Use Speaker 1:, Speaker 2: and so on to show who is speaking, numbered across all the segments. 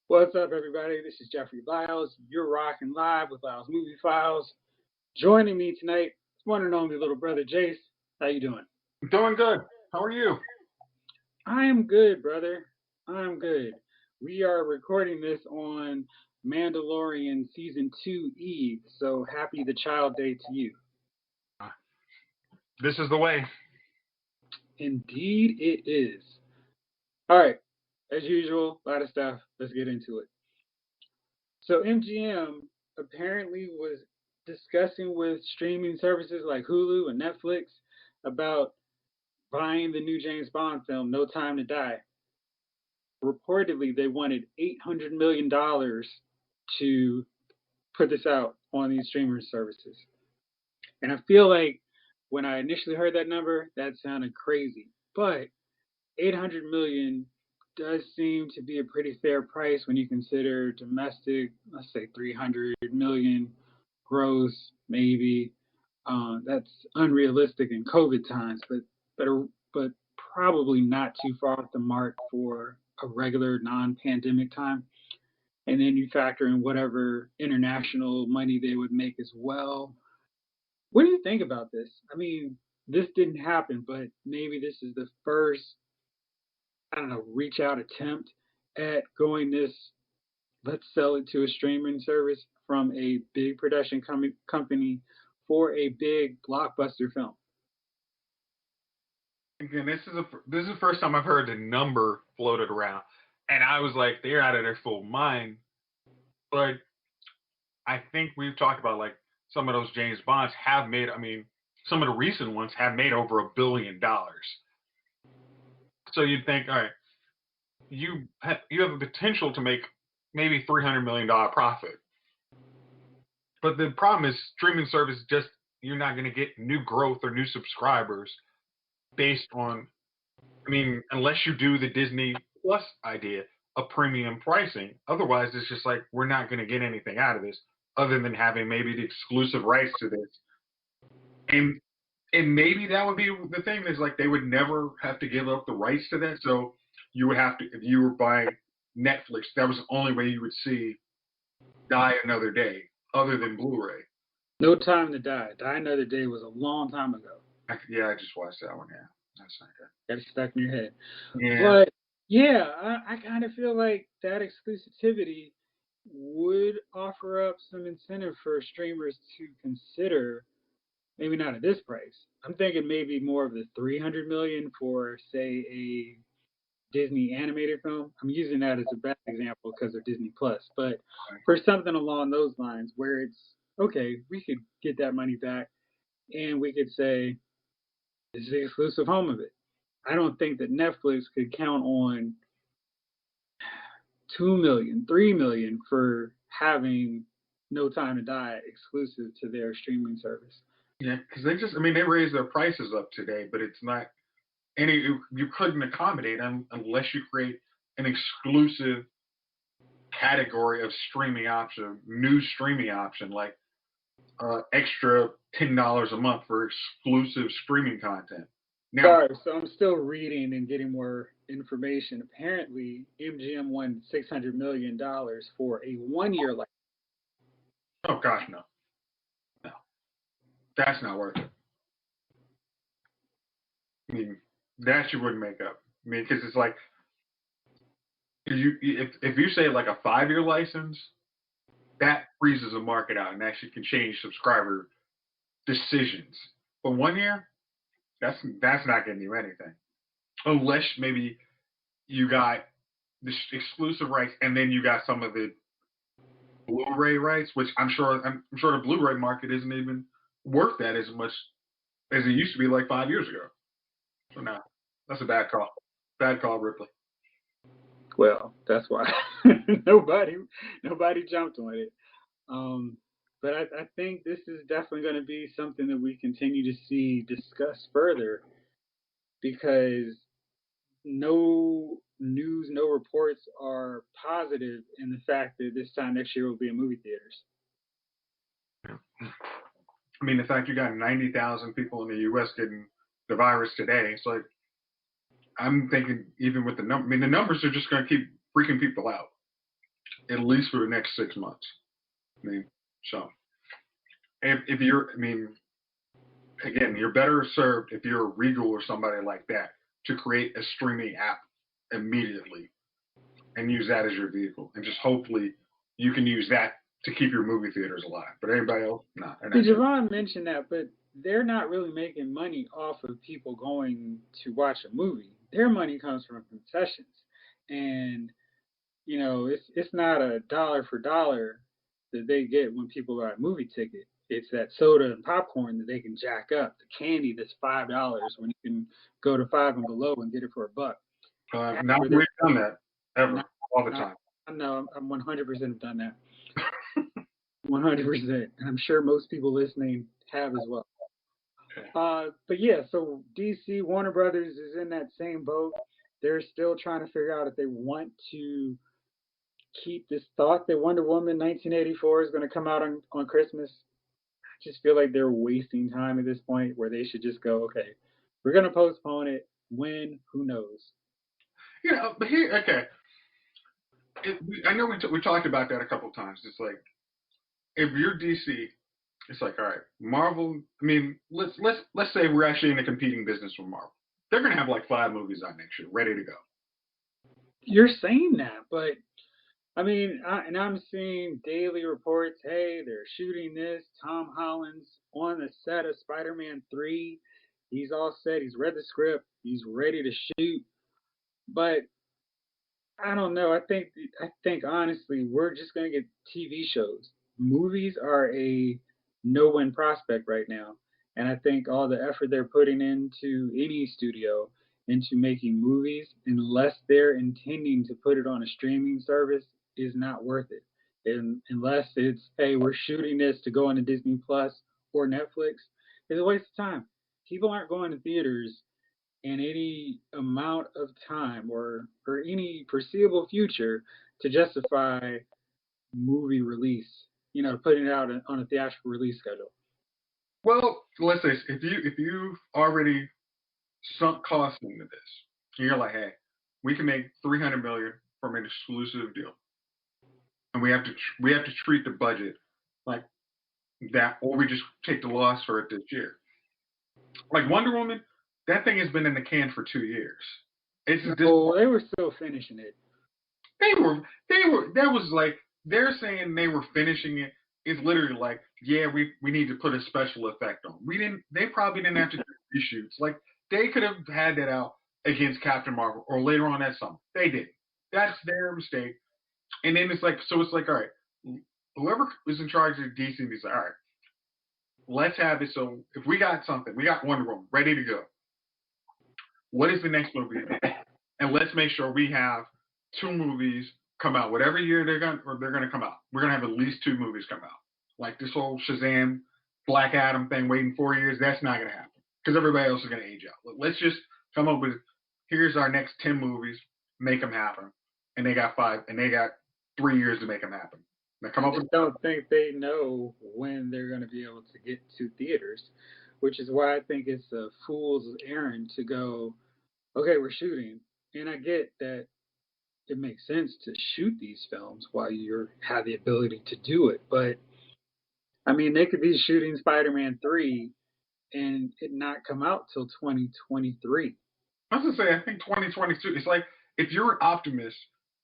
Speaker 1: What's up, everybody? This is Jeffrey Lyles. You're rocking live with Lyles Movie Files. Joining me tonight, one and only little brother Jayce. How you doing?
Speaker 2: Doing good. How are you?
Speaker 1: I am good, brother. I'm good. We are recording this on Mandalorian Season 2 Eve, so happy the Child Day to you.
Speaker 2: This is the way.
Speaker 1: Indeed, it is. All right, as usual, a lot of stuff. Let's get into it. So, MGM apparently was discussing with streaming services like Hulu and Netflix about buying the new James Bond film, No Time to Die. Reportedly, they wanted $800 million to put this out on these streaming services. And I feel like when I initially heard that number, that sounded crazy. But 800 million does seem to be a pretty fair price when you consider domestic, let's say 300 million gross, maybe. That's unrealistic in COVID times, but probably not too far off the mark for a regular non-pandemic time. And then you factor in whatever international money they would make as well. What do you think about this? I mean, this didn't happen, but maybe this is the first, I don't know, reach out attempt at going this, let's sell it to a streaming service from a big production company for a big blockbuster film.
Speaker 2: Again, this is the first time I've heard the number floated around, and I was like, they're out of their full mind. But I think we've talked about like some of those James Bonds have made. I mean, some of the recent ones have made over $1 billion. So you'd think, all right, you have the potential to make maybe $300 million profit. But the problem is streaming service just you're not going to get new growth or new subscribers based on, I mean, unless you do the Disney Plus idea of premium pricing. Otherwise, it's just like we're not going to get anything out of this other than having maybe the exclusive rights to this. And maybe that would be the thing is like they would never have to give up the rights to that. So you would have to, if you were buying Netflix, that was the only way you would see Die Another Day other than Blu-ray.
Speaker 1: No Time to Die. Die Another Day was a long time ago.
Speaker 2: Yeah, I just watched that one. Yeah, that's not good.
Speaker 1: Got it stuck in your head.
Speaker 2: Yeah.
Speaker 1: But yeah, I kind of feel like that exclusivity would offer up some incentive for streamers to consider. Maybe not at this price. I'm thinking maybe more of the 300 million for, say, a Disney animated film. I'm using that as a bad example because of Disney Plus, but for something along those lines where it's okay, we could get that money back and we could say this is the exclusive home of it. I don't think that Netflix could count on 2 million, 3 million for having No Time to Die exclusive to their streaming service.
Speaker 2: Yeah, because they raised their prices up today, but it's not any, you couldn't accommodate them unless you create an exclusive category of new streaming option, like extra $10 a month for exclusive streaming content.
Speaker 1: Now, sorry, so I'm still reading and getting more information. Apparently, MGM won $600 million for a 1-year license.
Speaker 2: Oh gosh, no, that's not worth it. I mean, that you wouldn't make up. I mean, because it's like if you say like a 5-year license, that freezes the market out and actually can change subscriber decisions. But 1 year, that's not getting you anything, unless maybe you got the exclusive rights and then you got some of the Blu-ray rights, which I'm sure the Blu-ray market isn't even worth that as much as it used to be like 5 years ago. So no, that's a bad call. Bad call, Ripley.
Speaker 1: Well, that's why nobody jumped on it. But I think this is definitely going to be something that we continue to see discussed further because no news, no reports are positive in the fact that this time next year will be in movie theaters.
Speaker 2: I mean, the fact you got 90,000 people in the U.S. getting the virus today, it's like, I'm thinking even with the number, I mean, the numbers are just going to keep freaking people out. at least for the next 6 months. I mean, so if you're, I mean, again, you're better served if you're a Regal or somebody like that to create a streaming app immediately and use that as your vehicle, and just hopefully you can use that to keep your movie theaters alive. But everybody else, no, they're not.
Speaker 1: Devine mentioned that, but they're not really making money off of people going to watch a movie. Their money comes from concessions, and it's not a dollar for dollar that they get when people buy a movie ticket. It's that soda and popcorn that they can jack up, the candy that's $5 when you can go to Five and Below and get it for $1.
Speaker 2: Not we've done that ever,
Speaker 1: not,
Speaker 2: all the time.
Speaker 1: I know I'm 100% done that. 100%, and I'm sure most people listening have as well. But yeah, so DC Warner Brothers is in that same boat. They're still trying to figure out if they want to keep this thought that Wonder Woman 1984 is going to come out on Christmas. I just feel like they're wasting time at this point where they should just go, okay, we're going to postpone it. When? Who knows?
Speaker 2: But here, okay. I know we talked about that a couple times. It's like, if you're DC, it's like, all right, Marvel. I mean, let's say we're actually in a competing business with Marvel. They're gonna have like 5 movies out next year, ready to go.
Speaker 1: You're saying that, but I mean, I'm seeing daily reports. Hey, they're shooting this. Tom Holland's on the set of Spider-Man 3. He's all set. He's read the script. He's ready to shoot. But I don't know. I think honestly, we're just gonna get TV shows. Movies are a no-win prospect right now, and I think all the effort they're putting into any studio into making movies, unless they're intending to put it on a streaming service, is not worth it. And unless it's, hey, we're shooting this to go on to Disney Plus or Netflix, it's a waste of time. People aren't going to theaters in any amount of time or any foreseeable future to justify movie release, putting it out on a theatrical release schedule.
Speaker 2: Well, let's say if you've already sunk costs into this, and you're like, hey, we can make $300 million from an exclusive deal, and we have to treat the budget like that, or we just take the loss for it this year. Like Wonder Woman, that thing has been in the can for 2 years.
Speaker 1: They were still finishing it.
Speaker 2: They were. That was like, they're saying they were finishing it. It's literally like, yeah, we need to put a special effect on. They probably didn't have to do reshoots. Like, they could have had that out against Captain Marvel or later on that summer. They didn't. That's their mistake. And then it's like, all right, whoever was in charge of DC is like, all right, let's have it. So if we got something, we got Wonder Woman ready to go. What is the next movie? And let's make sure we have 2 movies come out, whatever year they're gonna come out. We're gonna have at least 2 movies come out. Like this whole Shazam, Black Adam thing, waiting 4 years, that's not gonna happen because everybody else is gonna age out. Let's just come up with, here's our next 10 movies, make them happen, and they got 3 years to make them happen. Now come up with.
Speaker 1: Don't think they know when they're gonna be able to get to theaters, which is why I think it's a fool's errand to go, okay, we're shooting, and I get that it makes sense to shoot these films while you have the ability to do it. But I mean, they could be shooting Spider-Man 3 and it not come out till 2023.
Speaker 2: I was gonna say, I think 2022. It's like, if you're an optimist,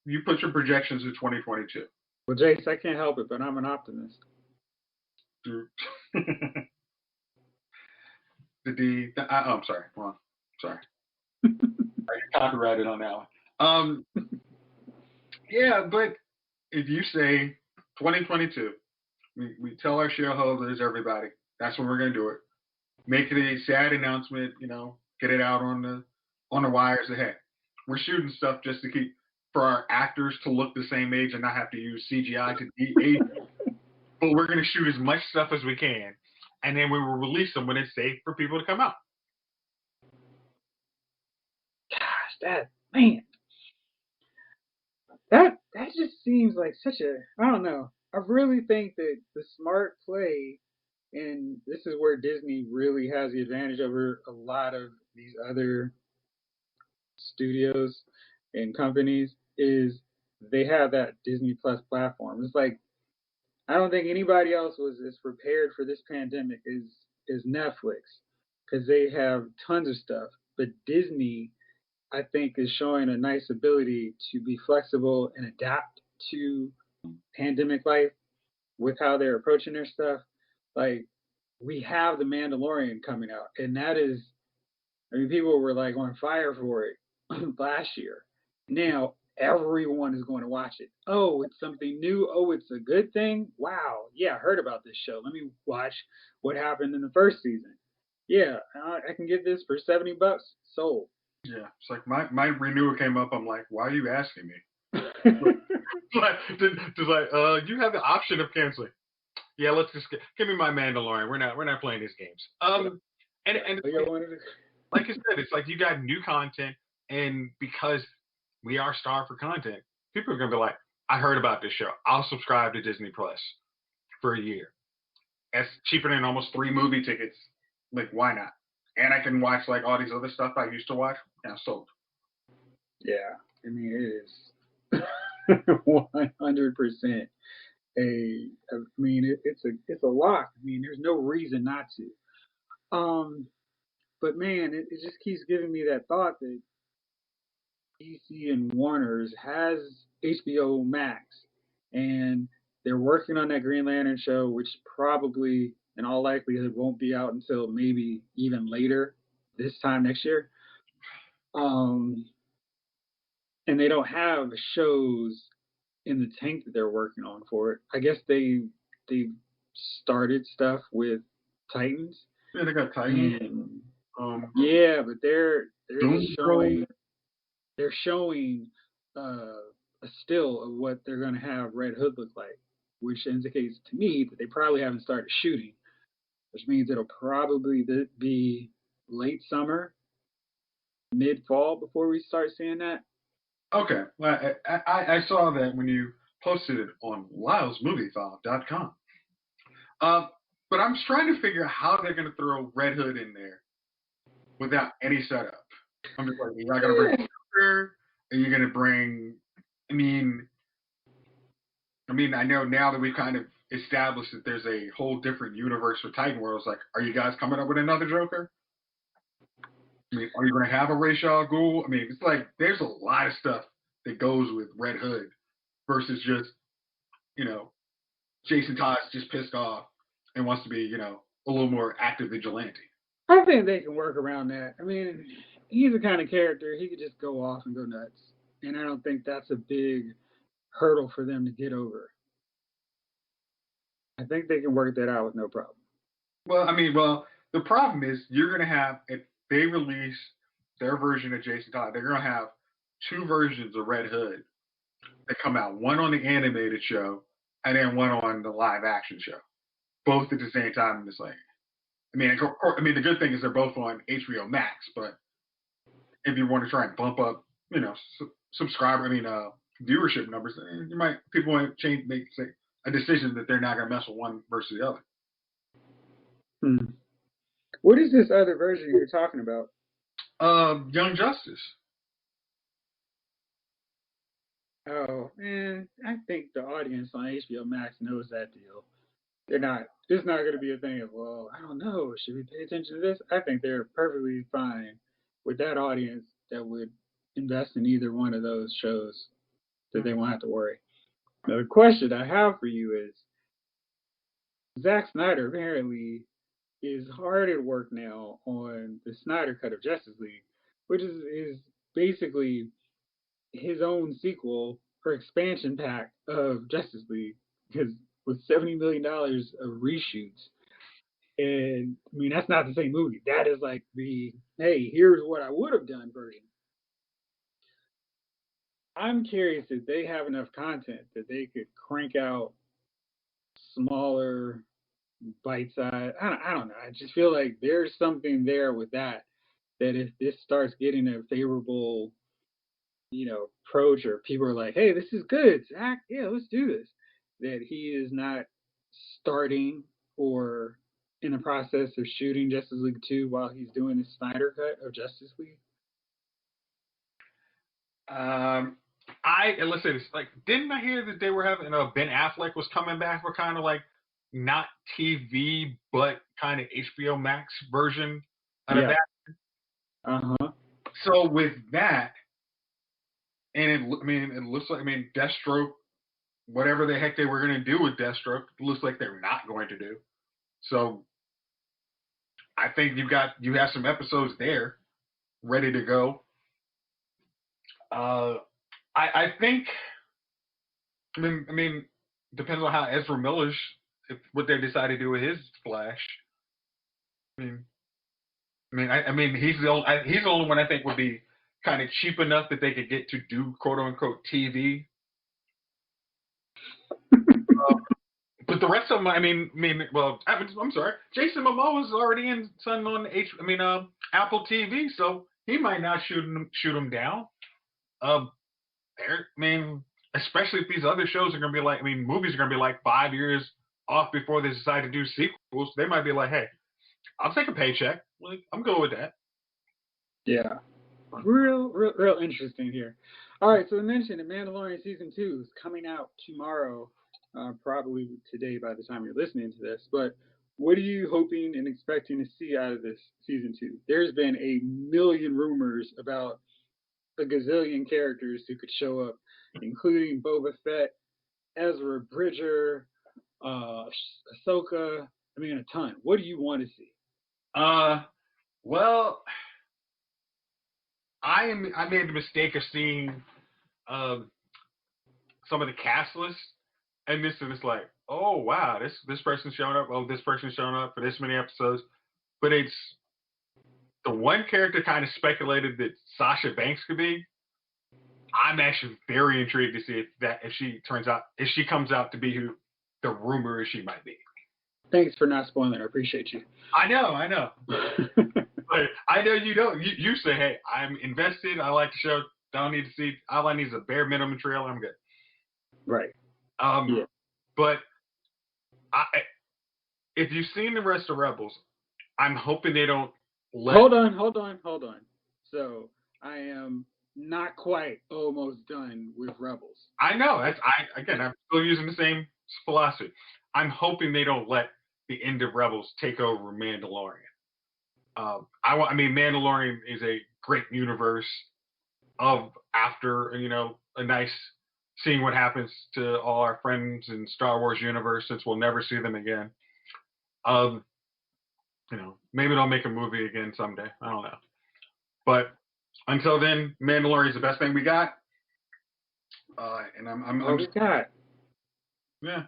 Speaker 2: you put your projections to 2022.
Speaker 1: Well, Jayce, I can't help it, but I'm an optimist.
Speaker 2: I'm sorry. Hold on. Sorry. I get copyrighted on that one. Yeah, but if you say 2022, we tell our shareholders, everybody, that's when we're going to do it. Make it a sad announcement, get it out on the wires ahead. We're shooting stuff just to keep, for our actors to look the same age and not have to use CGI to de-age. But we're going to shoot as much stuff as we can, and then we will release them when it's safe for people to come out.
Speaker 1: Gosh, that just seems like such a, I don't know. I really think that the smart play, and this is where Disney really has the advantage over a lot of these other studios and companies, is they have that Disney Plus platform. It's like I don't think anybody else was as prepared for this pandemic as Netflix because they have tons of stuff. But Disney, I think, is showing a nice ability to be flexible and adapt to pandemic life with how they're approaching their stuff. Like we have the Mandalorian coming out, and that is, I mean, people were like on fire for it last year. Now everyone is going to watch it. Oh, it's something new. Oh, it's a good thing. Wow. Yeah, I heard about this show. Let me watch what happened in the first season. Yeah, I can get this for $70. Sold.
Speaker 2: Yeah, it's like my renewal came up. I'm like, why are you asking me? Just like, you have the option of canceling. Yeah, let's just give me my Mandalorian. We're not playing these games. And like I said, it's like you got new content, and because we are starved for content, people are gonna be like, I heard about this show. I'll subscribe to Disney Plus for a year. That's cheaper than almost 3 movie tickets. Like, why not? And I can watch like all these other stuff I used to watch. Now sold.
Speaker 1: Yeah, I mean it is 100% I mean it's a lock. I mean there's no reason not to. But man, it just keeps giving me that thought that DC and Warner's has HBO Max, and they're working on that Green Lantern show, which probably, in all likelihood, won't be out until maybe even later this time next year. Um, and they don't have shows in the tank that they're working on for it. I guess they started stuff with Titans.
Speaker 2: Yeah, they got Titans.
Speaker 1: And, yeah, but they're showing a still of what they're going to have Red Hood look like, which indicates to me that they probably haven't started shooting, which means it'll probably be late summer, mid fall before we start seeing that.
Speaker 2: Okay, well, I saw that when you posted it on LylesMovieFile.com. But I'm just trying to figure out how they're going to throw Red Hood in there without any setup. I'm just like, you're not going to bring Joker? Are you going to bring? I mean, I know now that we've kind of established that there's a whole different universe for Titan Worlds. Like, are you guys coming up with another Joker? I mean, are you going to have a Ra's al Ghul? I mean, it's like there's a lot of stuff that goes with Red Hood versus just, Jason Todd's just pissed off and wants to be, a little more active vigilante.
Speaker 1: I think they can work around that. I mean, he's the kind of character he could just go off and go nuts, and I don't think that's a big hurdle for them to get over. I think they can work that out with no problem.
Speaker 2: Well, the problem is you're going to have, if they release their version of Jason Todd, they're going to have 2 versions of Red Hood that come out, one on the animated show and then one on the live action show, both at the same time in the same. The good thing is they're both on HBO Max, but if you want to try and bump up, viewership numbers, people might make a decision that they're not going to mess with one versus the other.
Speaker 1: What is this other version you're talking about?
Speaker 2: Young Justice.
Speaker 1: Oh man, I think the audience on HBO Max knows that deal. They're not. It's not going to be a thing of, well, I don't know. Should we pay attention to this? I think they're perfectly fine with that audience that would invest in either one of those shows that they won't have to worry. Now, the question I have for you is, Zack Snyder apparently is hard at work now on the Snyder Cut of Justice League, which is basically his own sequel or expansion pack of Justice League, because with $70 million of reshoots. And I mean, that's not the same movie. That is like the, hey, here's what I would have done version. I'm curious if they have enough content that they could crank out smaller, bite size. I don't know. I just feel like there's something there with that if this starts getting a favorable, approach, or people are like, hey, this is good, Zach. Yeah, let's do this. That he is not starting or in the process of shooting Justice League 2 while he's doing the Snyder Cut of Justice League?
Speaker 2: And let's say this, like, didn't I hear that they were having Ben Affleck was coming back for kind of like not TV but kind of HBO Max version out of
Speaker 1: Yeah.
Speaker 2: that.
Speaker 1: Uh-huh.
Speaker 2: So with that, and it looks like Deathstroke, whatever the heck they were going to do with Deathstroke, it looks like they're not going to do. So I think you have some episodes there ready to go. I think. Depends on how Ezra Miller's what they decide to do with his Flash. I mean, he's the only one I think would be kind of cheap enough that they could get to do quote unquote TV. But the rest of them, I'm sorry, Jason Momoa is already in something on Apple TV, so he might not shoot him down. Especially if these other shows are going to be like, movies are going to be like 5 years off before they decide to do sequels. They might be like, hey, I'll take a paycheck. Like, I'm good with that.
Speaker 1: Yeah. Real interesting here. All right, so we mentioned the Mandalorian season 2 is coming out tomorrow, probably today by the time you're listening to this. But what are you hoping and expecting to see out of this season 2? There's been a million rumors about a gazillion characters who could show up, including Boba Fett, Ezra Bridger, Ahsoka. A ton. What do you want to see?
Speaker 2: Well, I made the mistake of seeing some of the cast lists, and it's like, oh wow, this person's showing up. Oh, this person's showing up for this many episodes, but it's the one character kind of speculated that Sasha Banks could be. I'm actually very intrigued to see if she comes out to be who the rumor is she might be.
Speaker 1: Thanks for not spoiling it. I appreciate you.
Speaker 2: I know. But I know you don't. You say, hey, I'm invested. I like the show. Don't need to see. All I need is a bare minimum trailer. I'm good.
Speaker 1: Right.
Speaker 2: Yeah. But if you've seen the rest of Rebels, I'm hoping they don't let.
Speaker 1: Hold on. So I am not quite almost done with Rebels.
Speaker 2: I know. I'm still using the same philosophy. I'm hoping they don't let the end of Rebels take over Mandalorian. Mandalorian is a great universe of after a nice seeing what happens to all our friends in Star Wars universe since we'll never see them again. Maybe they'll make a movie again someday. I don't know. But until then, Mandalorian is the best thing we got. And I'm
Speaker 1: we got.
Speaker 2: Yeah.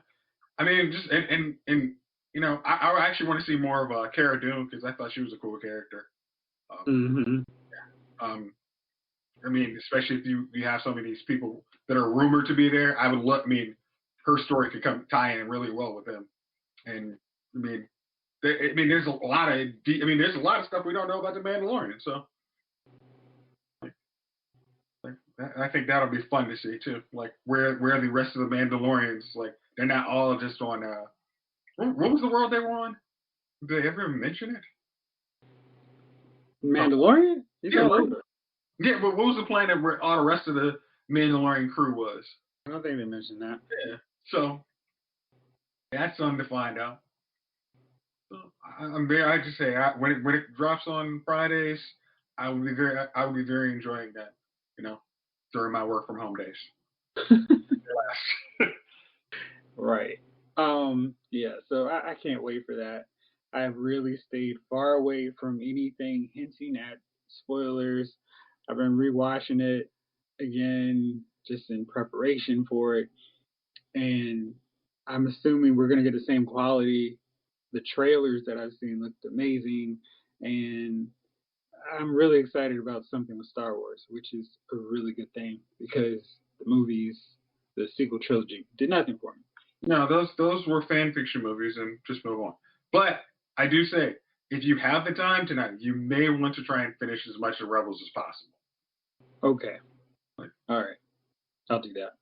Speaker 2: I actually want to see more of Cara Dune because I thought she was a cool character. Especially if you have some of these people that are rumored to be there, I would love. Her story could tie in really well with them. And there's a lot of stuff we don't know about the Mandalorian. So, I think that'll be fun to see too. Like where the rest of the Mandalorians, like they're not all just on. What was the world they were on? Did they ever mention it?
Speaker 1: Mandalorian?
Speaker 2: Yeah, but what was the planet where all the rest of the Mandalorian crew was?
Speaker 1: I don't think they mentioned that.
Speaker 2: Yeah, so that's something to find out. So I just say when it drops on Fridays, I will be very enjoying that. During my work from home days.
Speaker 1: Right. Yeah. So I can't wait for that. I've really stayed far away from anything hinting at spoilers. I've been rewatching it again just in preparation for it, and I'm assuming we're gonna get the same quality. The trailers that I've seen looked amazing, and I'm really excited about something with Star Wars, which is a really good thing because the movies, the sequel trilogy, did nothing for me.
Speaker 2: No, those were fan fiction movies, and just move on. But I do say, if you have the time tonight, you may want to try and finish as much of Rebels as possible.
Speaker 1: Okay. All right. I'll do that.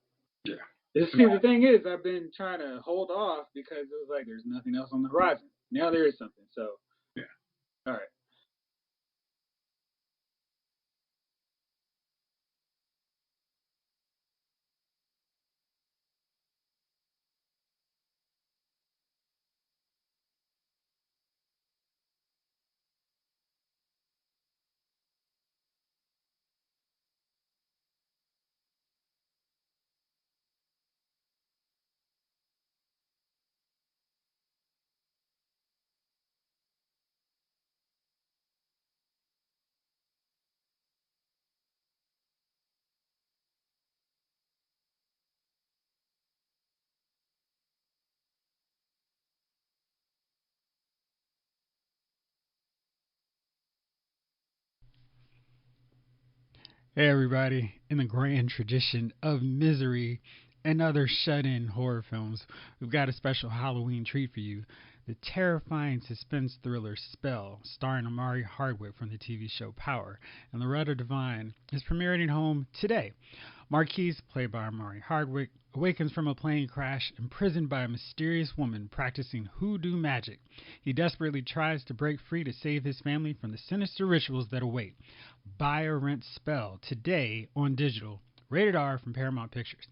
Speaker 2: Yeah.
Speaker 1: See, the thing is, I've been trying to hold off because it was like there's nothing else on the horizon. Now there is something. So.
Speaker 2: Yeah.
Speaker 1: All right. Hey, everybody. In the grand tradition of misery and other shut in horror films, we've got a special Halloween treat for you. The terrifying suspense thriller Spell, starring Omari Hardwick from the TV show Power, and Loretta Devine, is premiering at home today. Marquise, played by Omari Hardwick, awakens from a plane crash imprisoned by a mysterious woman practicing hoodoo magic. He desperately tries to break free to save his family from the sinister rituals that await. Buy or rent Spell today on digital. Rated R from Paramount Pictures.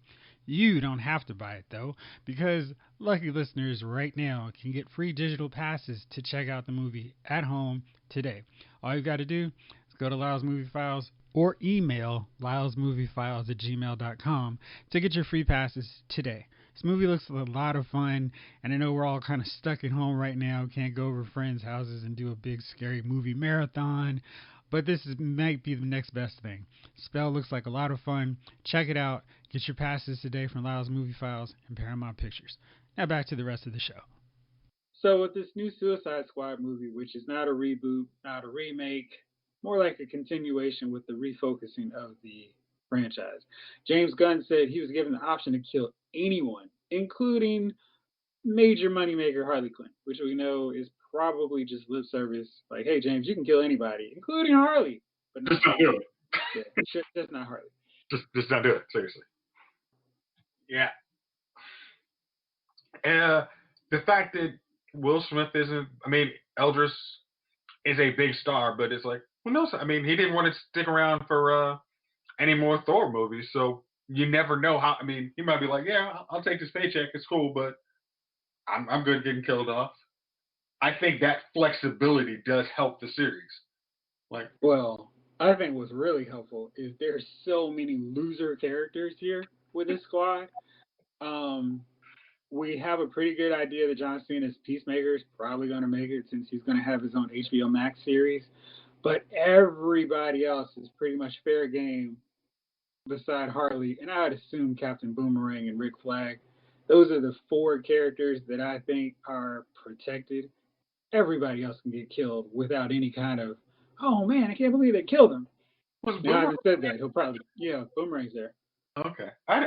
Speaker 1: You don't have to buy it though, because lucky listeners right now can get free digital passes to check out the movie at home today. All you got to do is go to Lyle's Movie Files or email lylesmoviefiles@gmail.com to get your free passes today. This movie looks a lot of fun, and I know we're all kind of stuck at home right now, can't go over friends' houses and do a big scary movie marathon, but might be the next best thing. Spell looks like a lot of fun. Check it out. Get your passes today from Lyle's Movie Files and Paramount Pictures. Now back to the rest of the show. So with this new Suicide Squad movie, which is not a reboot, not a remake, more like a continuation with the refocusing of the franchise, James Gunn said he was given the option to kill anyone, including major moneymaker Harley Quinn, which we know is probably just lip service. Like, hey, James, you can kill anybody, including Harley, but
Speaker 2: Just not do it.
Speaker 1: Yeah, just not Harley.
Speaker 2: Just not do it. Seriously. Yeah. The fact that Will Smith isn't, I mean, Eldris is a big star, but it's like, who knows? I mean, he didn't want to stick around for any more Thor movies, so you never know how. I mean, he might be like, yeah, I'll take this paycheck, it's cool, but I'm good getting killed off. I think that flexibility does help the series. Like,
Speaker 1: well, I think what's really helpful is there's so many loser characters here with this squad. Um, we have a pretty good idea that John Cena's Peacemaker is probably going to make it since he's going to have his own HBO Max series. But everybody else is pretty much fair game beside Harley, and I'd assume Captain Boomerang and Rick Flag. Those are the four characters that I think are protected. Everybody else can get killed without any kind of, oh man, I can't believe they killed him.
Speaker 2: was
Speaker 1: Now, I
Speaker 2: Boomerang?
Speaker 1: haven't said that. He'll probably, yeah, Boomerang's there.
Speaker 2: Okay. I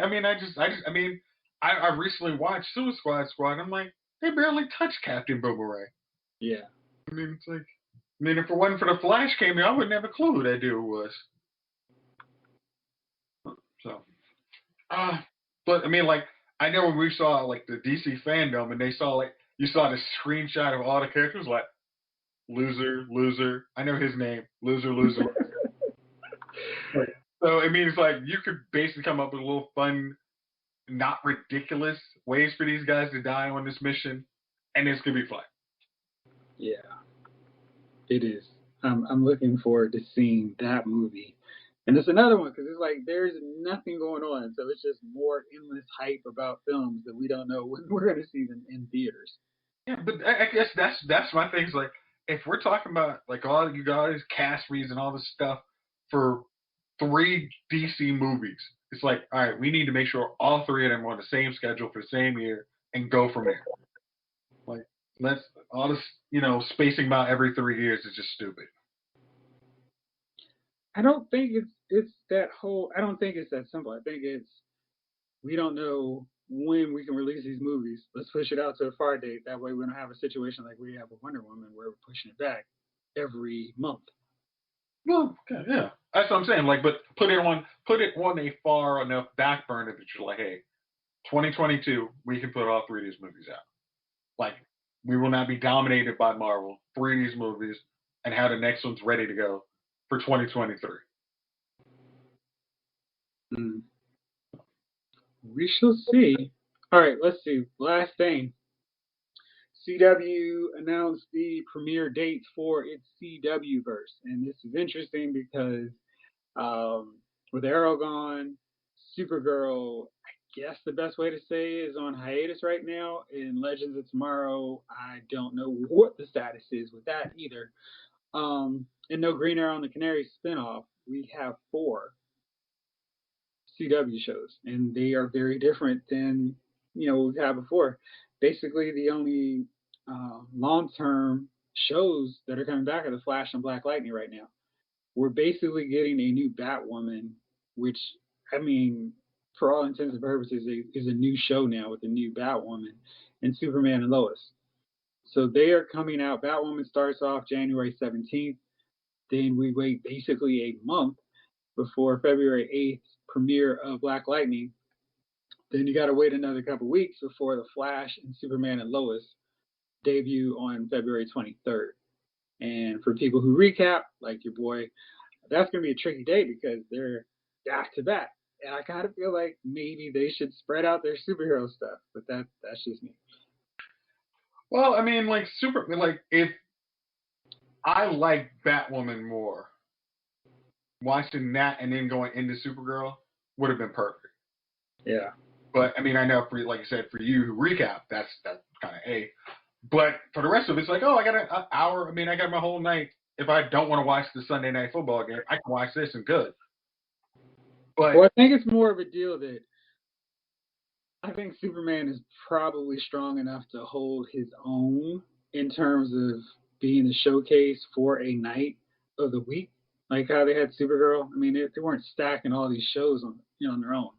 Speaker 2: recently watched Suicide Squad. I'm like, they barely touched Captain Boomerang.
Speaker 1: Yeah.
Speaker 2: I mean, it's like, I mean, if it wasn't for the Flash cameo, I wouldn't have a clue who that dude was. So, uh, but I mean, like, I know when we saw like the DC fandom and they saw like you saw the screenshot of all the characters, like loser, loser. I know his name, loser, loser. So I mean, it's like you could basically come up with a little fun, not ridiculous ways for these guys to die on this mission, and it's gonna be fun.
Speaker 1: Yeah, it is. I'm looking forward to seeing that movie. And it's another one because it's like there's nothing going on, so it's just more endless hype about films that we don't know when we're going to see them in theaters.
Speaker 2: Yeah, but I guess that's my thing. Is like if we're talking about like all you guys cast reads and all this stuff for 3 DC movies, it's like all right, we need to make sure all 3 of them are on the same schedule for the same year and go from there. Like let's all this spacing about every 3 years is just stupid.
Speaker 1: I don't think it's that whole. I don't think it's that simple. I think it's we don't know when we can release these movies. Let's push it out to a far date. That way, we don't have a situation like we have with Wonder Woman where we're pushing it back every month.
Speaker 2: Well, okay, yeah, that's what I'm saying. Like, but put it on a far enough back burner that you're like, hey, 2022, we can put all 3 of these movies out. Like, we will not be dominated by Marvel. 3 of these movies, and have the next one's ready to go for 2023.
Speaker 1: Mm. We shall see. All right, let's see. Last thing. CW announced the premiere dates for its CW verse, and this is interesting because with Arrow gone, Supergirl, I guess the best way to say is on hiatus right now. In Legends of Tomorrow, I don't know what the status is with that either. And no Green Arrow and the Canary spinoff. We have 4 CW shows, and they are very different than what we've had before. Basically, the only long-term shows that are coming back are the Flash and Black Lightning right now. we're basically getting a new Batwoman, which, I mean, for all intents and purposes, is a new show now with a new Batwoman and Superman and Lois. So they are coming out. Batwoman starts off January 17th. Then we wait basically a month before February 8th premiere of Black Lightning. Then you got to wait another couple weeks before The Flash and Superman and Lois debut on February 23rd. And for people who recap, like your boy, that's going to be a tricky day because they're back to back. And I kind of feel like maybe they should spread out their superhero stuff, but that's just me.
Speaker 2: Well, I mean, if I like Batwoman more, watching that and then going into Supergirl would have been perfect.
Speaker 1: Yeah.
Speaker 2: But I mean, I know for like you said, for you who recap, that's kind of A. But for the rest of it, it's like, oh, I got an hour. I mean, I got my whole night. If I don't want to watch the Sunday night football game, I can watch this and good. But
Speaker 1: well, I think it's more of a deal that I think Superman is probably strong enough to hold his own in terms of being the showcase for a night of the week, like how they had Supergirl. I mean, they weren't stacking all these shows on their own.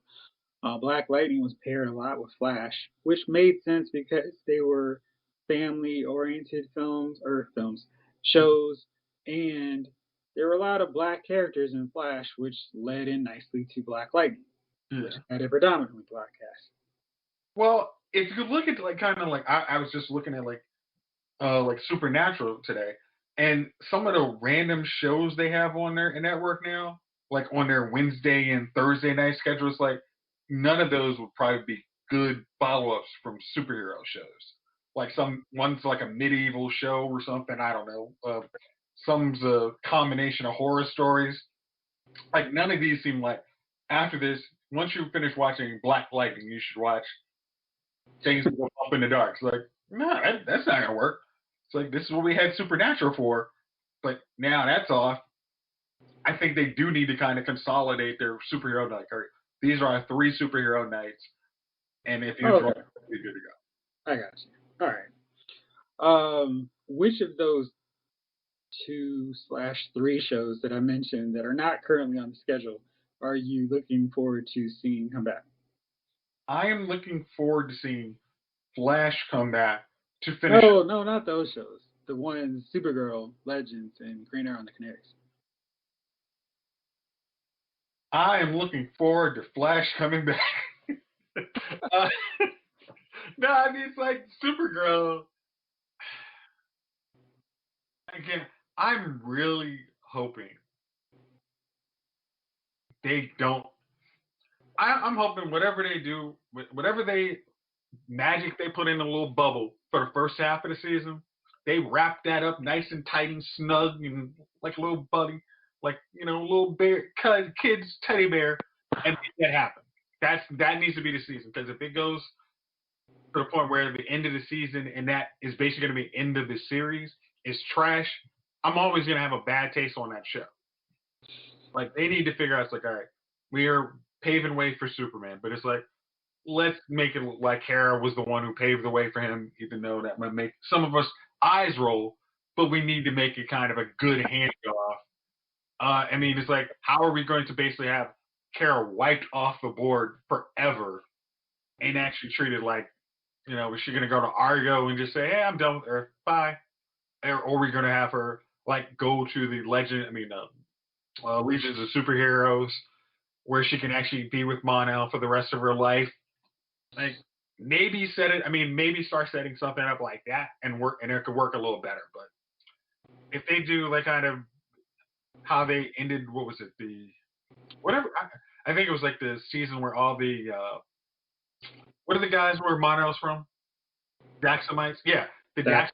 Speaker 1: Black Lightning was paired a lot with Flash, which made sense because they were family-oriented shows, and there were a lot of black characters in Flash, which led in nicely to Black Lightning, which had a predominantly black cast.
Speaker 2: Well, if you look at I was just looking at like Supernatural today, and some of the random shows they have on their network now, like on their Wednesday and Thursday night schedules, like none of those would probably be good follow-ups from superhero shows. Like one's like a medieval show or something. I don't know. Some's a combination of horror stories. Like none of these seem like after this. Once you finish watching Black Lightning, you should watch Things That Go Up in the Dark. It's like, no, that's not gonna work. It's like this is what we had Supernatural for, but now that's off. I think they do need to kind of consolidate their superhero night. These are our 3 superhero nights, and if you enjoy, you're good to go.
Speaker 1: I got you. All right. Which of those 2/3 shows that I mentioned that are not currently on the schedule are you looking forward to seeing come back?
Speaker 2: I am looking forward to seeing Flash come back to finish.
Speaker 1: Oh no, not those shows. The ones Supergirl, Legends, and Green Arrow and the Canaries.
Speaker 2: I am looking forward to Flash coming back. No, I mean it's like Supergirl. Again, I'm really hoping they don't. I'm hoping whatever they do, whatever magic they put in a little bubble for the first half of the season, they wrap that up nice and tight and snug and like a little buddy, like little bear, kid's teddy bear, and make that happen. That needs to be the season, because if it goes to the point where the end of the season and that is basically going to be end of the series is trash, I'm always going to have a bad taste on that show. Like they need to figure out, it's like, all right, we are paving way for Superman, but it's like, let's make it look like Kara was the one who paved the way for him, even though that might make some of us eyes roll, but we need to make it kind of a good handoff. I mean, it's like, how are we going to basically have Kara wiped off the board forever and actually treated like, is she going to go to Argo and just say, hey, I'm done with Earth, bye? Or are we going to have her like go to the Legions of Superheroes, where she can actually be with Mon-El for the rest of her life? Like maybe maybe start setting something up like that and it could work a little better. But if they do like kind of how they ended, what was it? I think it was like the season where all the what are the guys where Mon-El's from? Daxamites? Yeah. Yeah,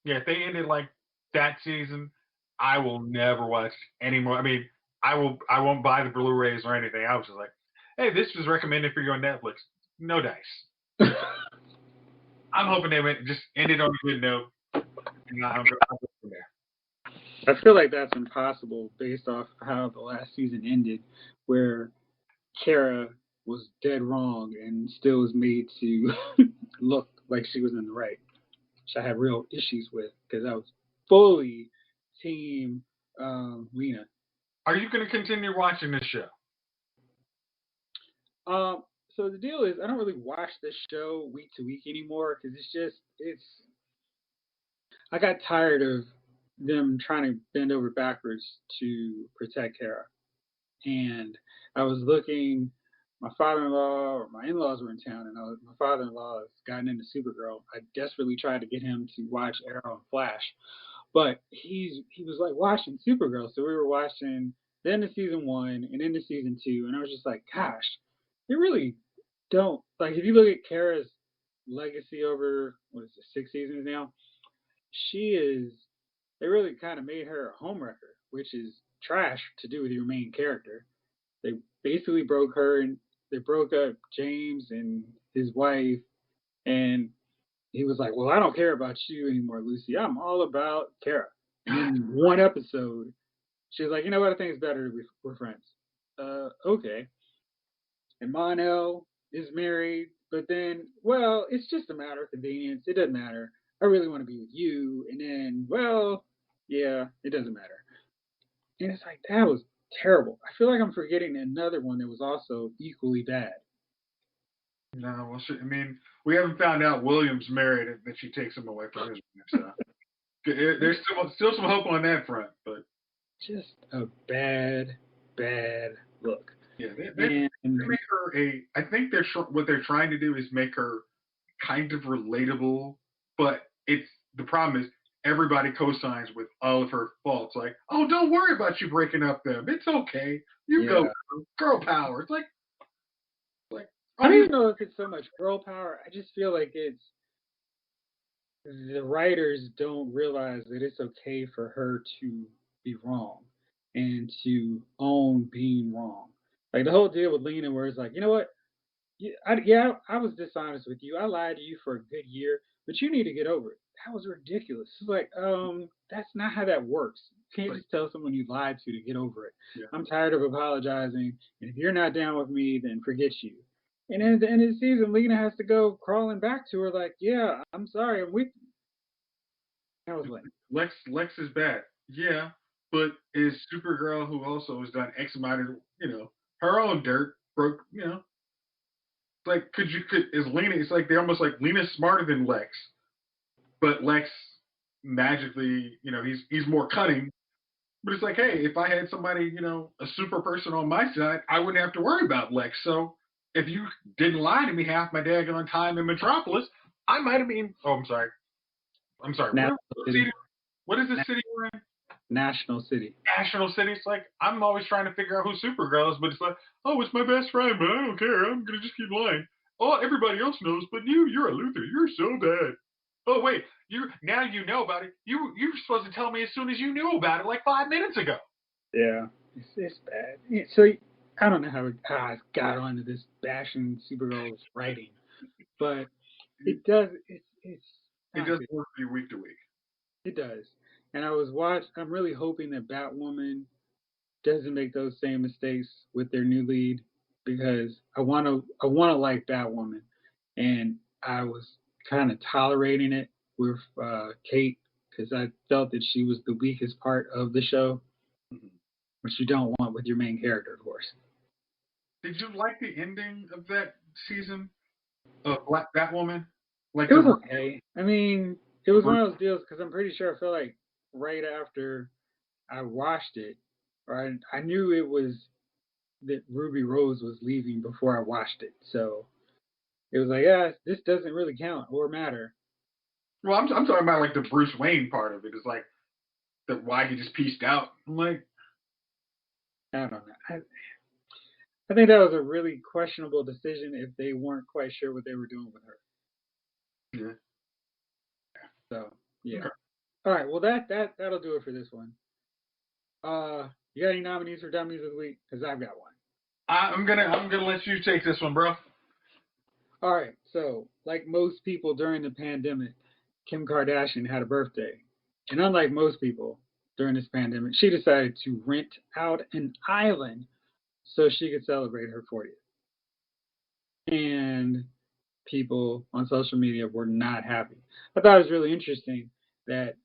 Speaker 2: if they ended like that season, I will never watch anymore. I mean, I won't buy the Blu-rays or anything. I was just like, hey, this was recommended for you on Netflix. No dice. I'm hoping they just ended on a good note. And I'm going from there.
Speaker 1: I feel like that's impossible based off how the last season ended, where Kara was dead wrong and still was made to look like she was in the right, which I had real issues with because I was fully team Lena.
Speaker 2: Are you going to continue watching this show?
Speaker 1: So the deal is, I don't really watch this show week to week anymore because it's. I got tired of them trying to bend over backwards to protect Kara, and I was looking. My father-in-law or my in-laws were in town, and my father-in-law has gotten into Supergirl. I desperately tried to get him to watch Arrow and Flash, but he was like watching Supergirl, so we were watching the end of season one and into season two, and I was just like, gosh, they really don't like. If you look at Kara's legacy over what is it, 6 seasons now, she is. They really kind of made her a homewrecker, which is trash to do with your main character. They basically broke her and they broke up James and his wife, and he was like, "Well, I don't care about you anymore, Lucy. I'm all about Kara." And in one episode, she was like, "You know what? I think it's better that we're friends." Okay. And Monel is married, but then, well, it's just a matter of convenience. It doesn't matter. I really want to be with you. And then, well, yeah, it doesn't matter. And it's like, that was terrible. I feel like I'm forgetting another one that was also equally bad.
Speaker 2: No, well, I mean, we haven't found out William's married and that she takes him away from his wife. So there's still some hope on that front, but
Speaker 1: just a bad, bad look.
Speaker 2: Yeah, they make her a. I think what they're trying to do is make her kind of relatable, but the problem is everybody co-signs with all of her faults. Like, oh, don't worry about you breaking up them. It's okay. You go, girl power. It's like
Speaker 1: I don't even know if it's so much girl power. I just feel like it's the writers don't realize that it's okay for her to be wrong and to own being wrong. Like the whole deal with Lena, where it's like, you know what? I was dishonest with you. I lied to you for a good year, but you need to get over it. That was ridiculous. It's like, that's not how that works. You can't just tell someone you lied to get over it. Yeah. I'm tired of apologizing, and if you're not down with me, then forget you. And then at the end of the season, Lena has to go crawling back to her like, yeah, I'm sorry, I'm with you. I was like,
Speaker 2: Lex is bad. Yeah, but is Supergirl, who also has done X amount of, her own dirt, broke, like is Lena? It's like they're almost like Lena's smarter than Lex, but Lex magically, he's more cunning. But it's like, hey, if I had somebody, a super person on my side, I wouldn't have to worry about Lex. So if you didn't lie to me half my daggone time in Metropolis, I might have been. Oh, I'm sorry. What is this city we're in?
Speaker 1: National City.
Speaker 2: National City. It's like I'm always trying to figure out who Supergirl is, but it's like, oh, it's my best friend, but I don't care. I'm gonna just keep lying. Oh, everybody else knows, but you're a Luther. You're so bad. Oh wait, now you know about it. You're supposed to tell me as soon as you knew about it, like 5 minutes ago.
Speaker 1: Yeah, it's bad. So I don't know how I got onto this bashing Supergirl's writing, but it does. It
Speaker 2: does work for you week to week.
Speaker 1: It does, and I'm really hoping that Batwoman doesn't make those same mistakes with their new lead, because I want to like Batwoman, and I was kind of tolerating it with Kate because I felt that she was the weakest part of the show, which you don't want with your main character, of course.
Speaker 2: Did you like the ending of that season of Batwoman?
Speaker 1: It was okay. I mean, it was one of those deals because I'm pretty sure I felt like right after I watched it, or I knew it was that Ruby Rose was leaving before I watched it, so it was like, yeah, this doesn't really count or matter.
Speaker 2: Well, I'm talking about like the Bruce Wayne part of it. It's like why he just pieced out. I'm like,
Speaker 1: I don't know. I think that was a really questionable decision if they weren't quite sure what they were doing with her.
Speaker 2: Yeah.
Speaker 1: So yeah. Okay. All right. Well, that'll do it for this one. You got any nominees for Dummies of the Week? Because I've got one.
Speaker 2: I'm gonna let you take this one, bro.
Speaker 1: All right. So, like most people during the pandemic, Kim Kardashian had a birthday, and unlike most people during this pandemic, she decided to rent out an island so she could celebrate her 40th. And people on social media were not happy. I thought it was really interesting that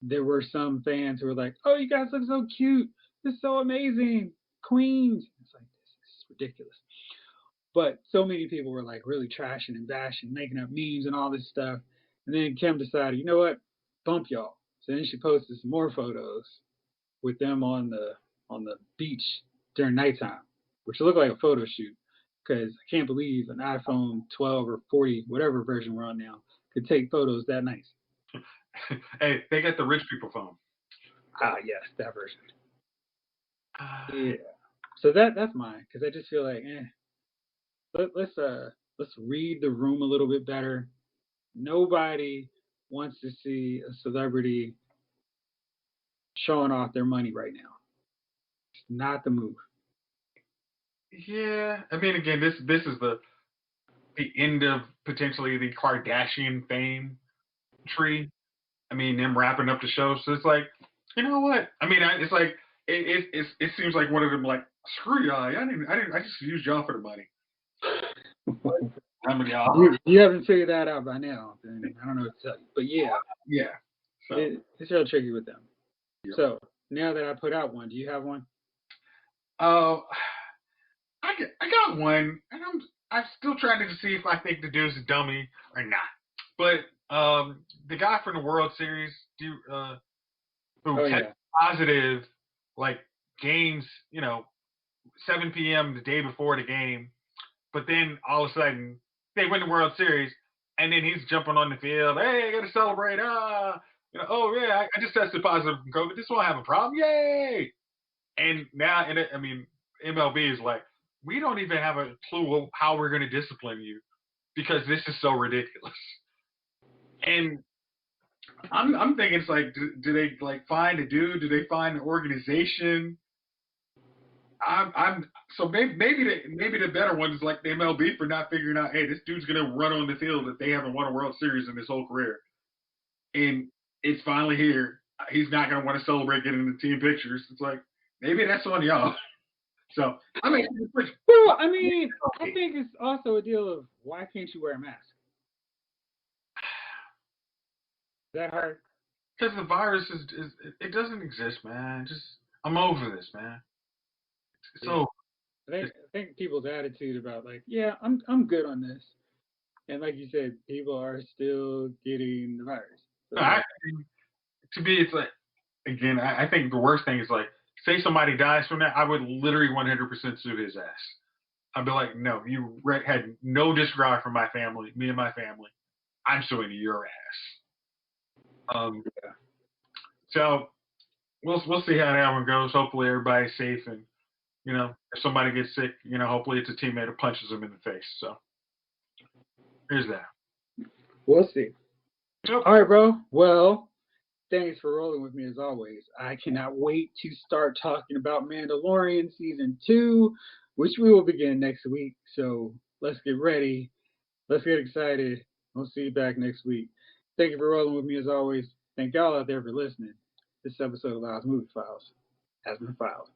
Speaker 1: there were some fans who were like, "Oh, you guys look so cute. this is so amazing, Queens. It's like this is ridiculous. But so many people were like really trashing and bashing, making up memes and all this stuff. And then Kim decided, you know what, bump y'all. So then she posted some more photos with them on the beach during nighttime, which looked like a photo shoot. Because I can't believe an iPhone 12 or 40, whatever version we're on now, could take photos that nice.
Speaker 2: Hey, they got the rich people phone.
Speaker 1: Ah, yes, that version. Yeah. So that's mine because I just feel like, let's read the room a little bit better. Nobody wants to see a celebrity showing off their money right now. It's not the move.
Speaker 2: Yeah, I mean, again, this is the end of potentially the Kardashian fame tree. I mean, them wrapping up the show. So it's like, you know what? I mean, it's like it seems like one of them like, screw y'all. I just used y'all for the money. How many y'all?
Speaker 1: You haven't figured that out by now, then I don't know what to tell you. But yeah,
Speaker 2: Yeah. So
Speaker 1: it's real tricky with them.
Speaker 2: Yep.
Speaker 1: So now that I put out one, do you have one?
Speaker 2: I got one, and I'm still trying to see if I think the dude's a dummy or not. But the guy from the World Series, who tested positive, like games, 7 p.m. the day before the game, but then all of a sudden they win the World Series, and then he's jumping on the field. Hey, I got to celebrate! Oh yeah, I just tested positive from COVID. This won't have a problem. Yay! And now, MLB is like, we don't even have a clue how we're going to discipline you because this is so ridiculous. And I'm thinking it's like, do they like find a dude? Do they find an organization? So maybe the better one is like the MLB for not figuring out, hey, this dude's gonna run on the field if they haven't won a World Series in his whole career, and it's finally here. He's not gonna want to celebrate getting the team pictures. It's like maybe that's on y'all. So I mean,
Speaker 1: well, I mean, I think it's also a deal of why can't you wear a mask? Is that hard?
Speaker 2: Because the virus is it doesn't exist, man. I'm over this, man. So
Speaker 1: I think people's attitude about like, yeah, I'm good on this, and like you said, people are still getting the virus. So,
Speaker 2: to me, it's like, again, I think the worst thing is like, say somebody dies from that, I would literally 100% sue his ass. I'd be like, no, you had no disregard for my family, me and my family. I'm suing your ass.
Speaker 1: Yeah.
Speaker 2: So we'll see how that one goes. Hopefully everybody's safe, and if somebody gets sick, hopefully it's a teammate who punches them in the face. So here's that.
Speaker 1: We'll see. Yep. All right, bro. Well, thanks for rolling with me as always. I cannot wait to start talking about Mandalorian season 2, which we will begin next week. So let's get ready. Let's get excited. We'll see you back next week. Thank you for rolling with me as always. Thank y'all out there for listening. This episode of Lyle's Movie Files has been filed.